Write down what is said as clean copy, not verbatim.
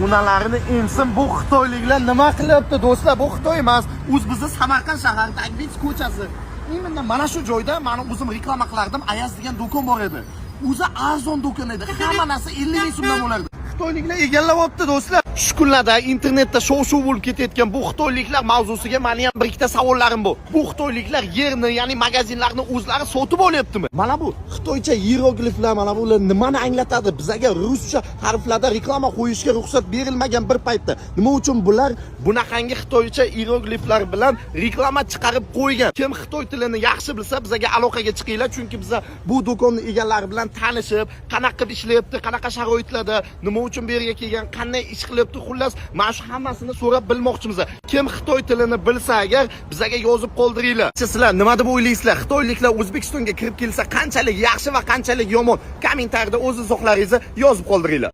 Unalarini ensin bu xitoyliklar nima qilyapti do'stlar? Bu Xitoy emas, bizni Samarqand shahridagi Agbits ko'chasi. Imенно mana shu joyda meni o'zim reklama qilardim. Ayaz degan do'kon bor edi. O'zi arzon do'kon edi. Hamma narsa 50 ming so'mdan bo'lardi. Xitoyliklar egallayapti do'stlar. Shu kunlarda internetda shov-shuv bo'lib ketayotgan bu xitoyliklar mavzusiga meni ham bir ikkita savollarim bor. Bu xitoyliklar yerni, ya'ni magazinlarni o'zlari sotib olyaptimi? Mana bu xitoycha hierogliflar, mana bular nimani anglatadi? Bizga ruscha harflarda reklama qo'yishga ruxsat berilmagan bir paytda nima uchun bular bunaqangi xitoycha hierogliflar bilan reklama chiqarib qo'ygan? Kim xitoy tilini yaxshi bilsa, bizga aloqaga chiqinglar, chunki biz bu do'kon egalari bilan tanishib, qanaqa qilib ishlayapti, qanaqa sharoitlarda, nima uchun bu yerga kelgan, qanday ish qilyapti, xullas mana shu hammasini so'rab bilmoqchimiz. Kim xitoy tilini bilsa agar bizga yozib qoldiringlar. Sizlar nima deb o'ylaysizlar? Xitoyliklar O'zbekistonga kirib kelsa qanchalik yaxshi va qanchalik yomon? Kommentariyada o'z izohlaringizni yozib qoldiringlar.